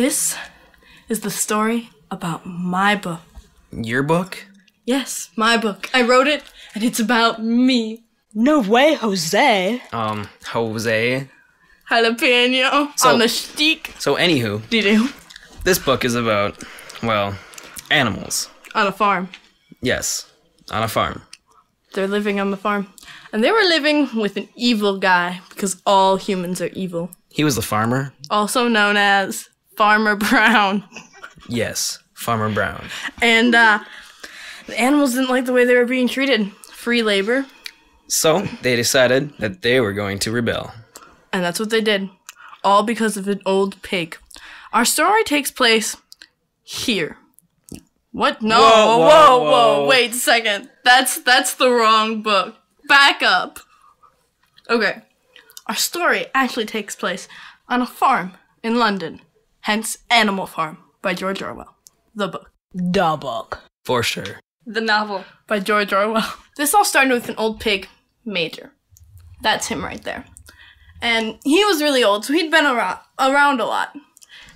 This is the story about my book. Your book? Yes, my book. I wrote it, and it's about me. No way, Jose. Jose? Jalapeno on the stick. So anywho, this book is about, well, animals. On a farm. Yes, on a farm. They're living on the farm. And they were living with an evil guy, because all humans are evil. He was the farmer? Also known as Farmer Brown. Yes, Farmer Brown. And the animals didn't like the way they were being treated. Free labor. So they decided that they were going to rebel. And that's what they did. All because of an old pig. Our story takes place here. What? No. Whoa. Wait a second. That's the wrong book. Back up. Okay. Our story actually takes place on a farm in London. Hence, Animal Farm by George Orwell. The book. The book. For sure. The novel by George Orwell. This all started with an old pig, Major. That's him right there. And he was really old, so he'd been around a lot.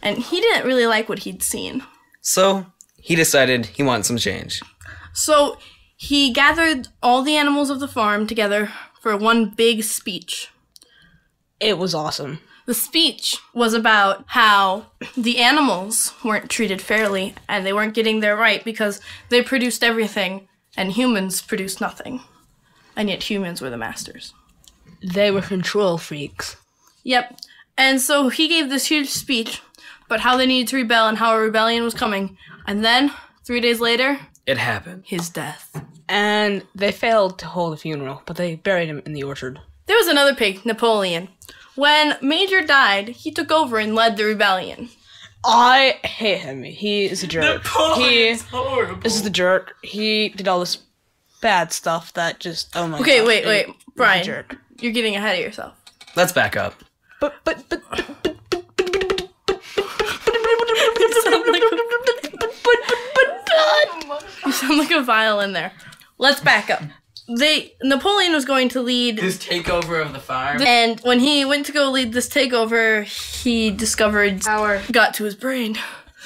And he didn't really like what he'd seen. So he decided he wanted some change. So he gathered all the animals of the farm together for one big speech. It was awesome. The speech was about how the animals weren't treated fairly and they weren't getting their right because they produced everything and humans produced nothing. And yet humans were the masters. They were control freaks. Yep. And so he gave this huge speech about how they needed to rebel and how a rebellion was coming. And then, 3 days later, it happened. His death. And they failed to hold a funeral, but they buried him in the orchard. There was another pig, Napoleon. When Major died, he took over and led the rebellion. I hate him. He is a jerk. Napoleon's horrible. This is the jerk. He did all this bad stuff that just, oh my god. Okay, wait. Brian, jerk. You're getting ahead of yourself. Let's back up. You sound like a violin there. Let's back up. Napoleon was going to lead this takeover of the farm. And when he went to go lead this takeover, he discovered power got to his brain.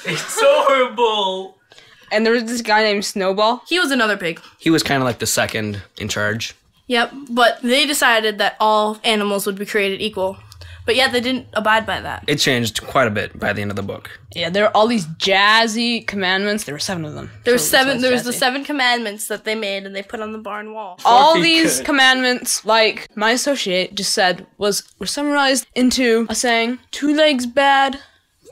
It's horrible. And there was this guy named Snowball. He was another pig. He was kind of like the second in charge. Yep, but they decided that all animals would be created equal. But yet they didn't abide by that. It changed quite a bit by the end of the book. Yeah, there were all these jazzy commandments. There were 7 of them. There was the 7 commandments that they made and they put on the barn wall. All these commandments, like my associate just said, were summarized into a saying, 2 legs bad,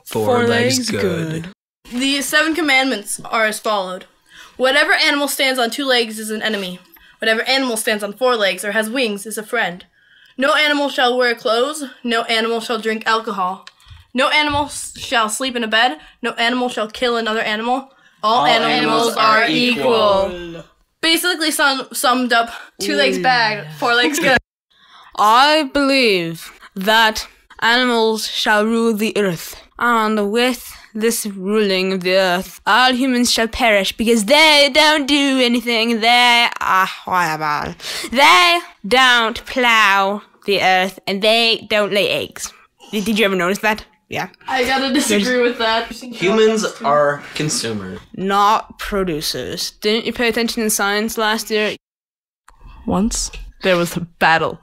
4 legs good. The 7 commandments are as followed. Whatever animal stands on 2 legs is an enemy. Whatever animal stands on 4 legs or has wings is a friend. No animal shall wear clothes. No animal shall drink alcohol. No animal shall sleep in a bed. No animal shall kill another animal. All animals are equal. Basically summed up, 2 legs bad, 4 legs good. I believe that animals shall rule the earth, and with this ruling of the earth, all humans shall perish because they don't do anything. They are horrible. They don't plow the earth, and they don't lay eggs. Did you ever notice that? Yeah. I gotta disagree with that. Humans are consumers, not producers. Didn't you pay attention in science last year? Once there was a battle.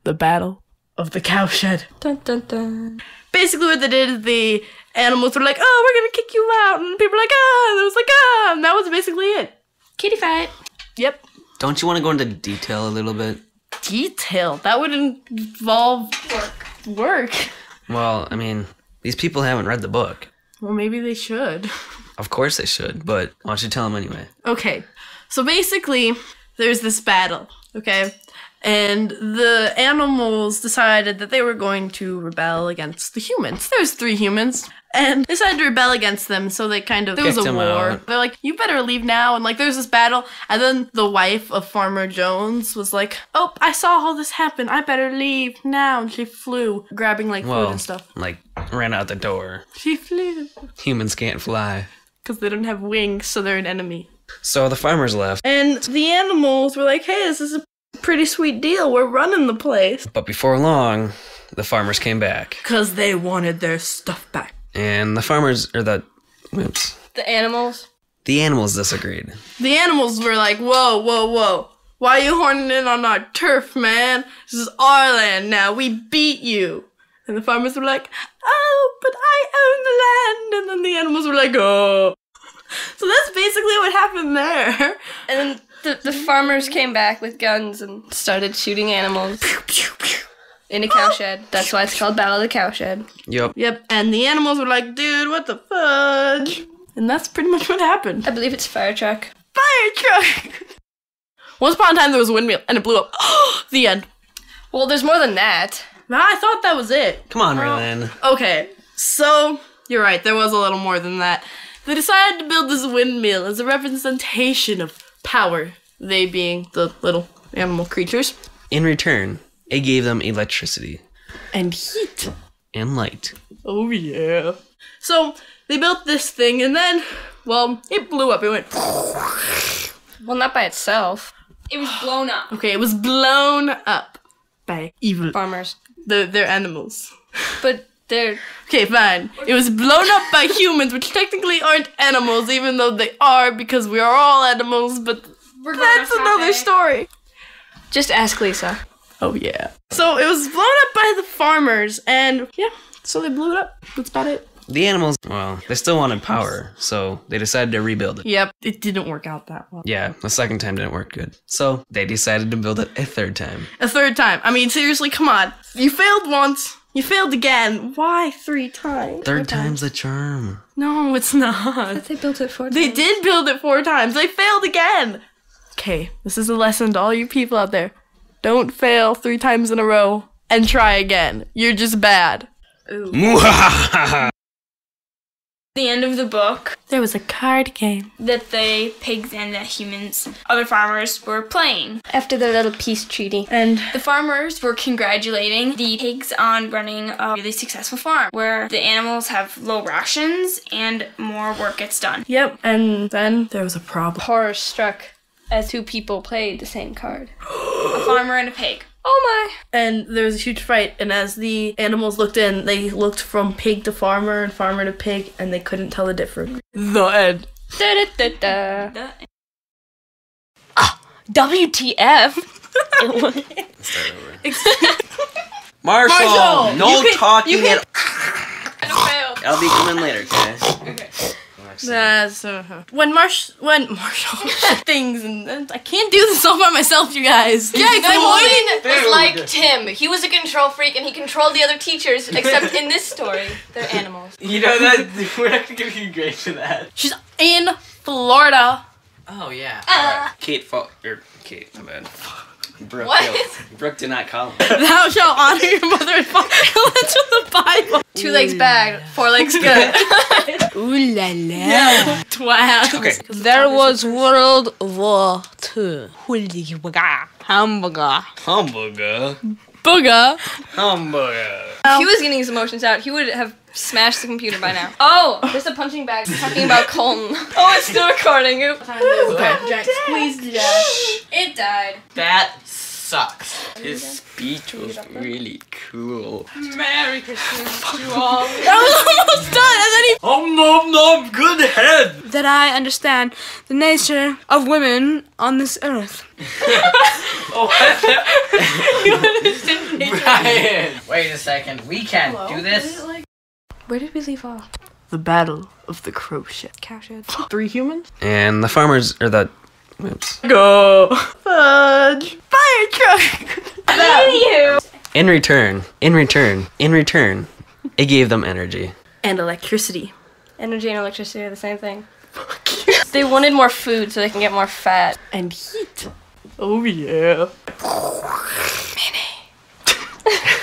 The battle of the cowshed. Dun, dun, dun. Basically what they did is the animals were like, oh, we're gonna kick you out. And people were like, ah. And it was like, ah. And that was basically it. Kitty fight. Yep. Don't you want to go into detail a little bit? Detail? That would involve work. Well, I mean, these people haven't read the book. Well, maybe they should. Of course they should, but why don't you tell them anyway? Okay. So basically, there's this battle, okay? And the animals decided that they were going to rebel against the humans. There's 3 humans. And they decided to rebel against them, so they there was a war. Out. They're like, you better leave now. And there's this battle. And then the wife of Farmer Jones was like, oh, I saw all this happen. I better leave now. And she flew, grabbing food and stuff. Ran out the door. She flew. Humans can't fly. Because they don't have wings, so they're an enemy. So the farmers left. And the animals were like, hey, this is a pretty sweet deal. We're running the place. But before long, the farmers came back. Because they wanted their stuff back. And the farmers, or the, oops, The animals. the animals disagreed. The animals were like, whoa, whoa, whoa. Why are you horning in on our turf, man? This is our land now. We beat you. And the farmers were like, oh, but I own the land. And then the animals were like, oh. So that's basically what happened there. And then the farmers came back with guns and started shooting animals in a cowshed. That's why it's called Battle of the Cowshed. Yep. Yep, and the animals were like, dude, what the fudge? And that's pretty much what happened. I believe it's fire truck. Fire truck! Once upon a time, there was a windmill, and it blew up. The end. Well, there's more than that. Nah, I thought that was it. Come on, Raylan. Okay, so, you're right, there was a little more than that. They decided to build this windmill as a representation of power, they being the little animal creatures. In return, it gave them electricity And heat. and light. Oh, yeah. So, they built this thing, and then, well, it blew up. It went... Well, not by itself. It was blown up. Okay, it was blown up by evil. Farmers. They're animals. But they're... Okay, fine. It was blown up by humans, which technically aren't animals, even though they are, because we are all animals, but that's another story. Just ask Lisa. Oh, yeah. So it was blown up by the farmers, and yeah, so they blew it up. That's about it. The animals, well, they still wanted power, so they decided to rebuild it. Yep, it didn't work out that well. Yeah, the second time didn't work good. So they decided to build it a third time. A third time. I mean, seriously, come on. You failed once. You failed again. Why 3 times? Third time's the charm. No, it's not. They built it 4 times. They did build it 4 times. They failed again. Okay, this is a lesson to all you people out there. Don't fail 3 times in a row and try again. You're just bad. The end of the book There was a card game. that the pigs and the humans, other farmers, were playing. After their little peace treaty. And The farmers were congratulating the pigs on running a really successful farm where the animals have low rations and more work gets done. yep, and then there was a problem. Horror struck as 2 people played the same card. A farmer and a pig. Oh And there was a huge fight, and as the animals looked in, they looked from pig to farmer and farmer to pig, and they couldn't tell the difference. The end. my. Da-da-da-da. WTF? Start over. Marshall! Marshall, No you can- talking you can- at I'll be coming later, okay? That's when Marshall things, and I can't do this all by myself, you guys. Yeah, Nolan was like Tim. He was a control freak and he controlled the other teachers, except in this story, they're animals. You know that we're not gonna give you grades for that. She's in Florida. Oh yeah. Kate, Kate, my bad. Brooke, What? Brooke did not call him. Thou shalt honor your mother and father. That's from the Bible. 2 legs bad, 4 legs good. Ooh la la. Twat. Okay. There was World War II. Hamburger. Hamburger. Booga. Hamburger. If he was getting his emotions out, he would have smashed the computer by now. Oh, there's a punching bag talking about Colton. Oh, it's still recording. Oops. Okay. Jack squeezed it out. It died. That sucks. His speech was really cool. Merry Christmas to all. That was almost done, and then he. Nom nom, good head. That I understand the nature of women on this earth. Oh, Brian. Wait a second. We can't do this. Where did we leave off? The Battle of the Crochet. Cowshed. 3 humans. And the farmers, or the, oops. Go. Fudge. Fire truck. In return, it gave them energy. And electricity. Energy and electricity are the same thing. They wanted more food so they can get more fat. And heat. Oh yeah.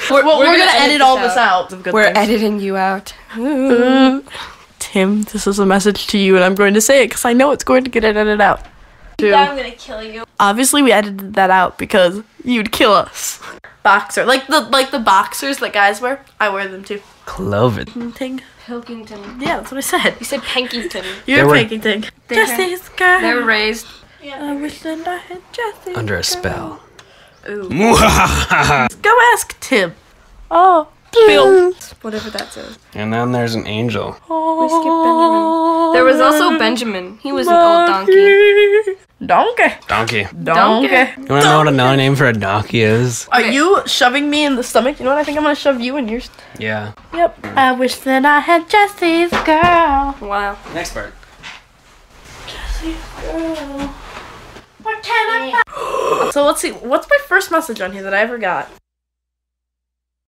We're gonna edit all this out. We're editing you out. Tim, this is a message to you, and I'm going to say it because I know it's going to get edited out. I'm gonna kill you. Obviously, we edited that out because you'd kill us. Boxer, like the boxers that guys wear. I wear them too. Cloven. Ting. Pilkington. Yeah, that's what I said. You said Pankington. You're were- faking ting. Jesse's girl. They were raised. I wish that I had Jesse. Under a spell. Ooh. Go ask Tim. Oh, Bill. Whatever that says. And then there's an angel. We skipped Benjamin. There was also Benjamin. He was an old donkey. Donkey. Donkey. Donkey. You wanna know what another name for a donkey is? Are you shoving me in the stomach? You know what? I think I'm gonna shove you in your. Yeah. Yep. I wish that I had Jesse's girl. Wow. Next part. Jesse's girl. What can I? So let's see. What's my first message on here that I ever got?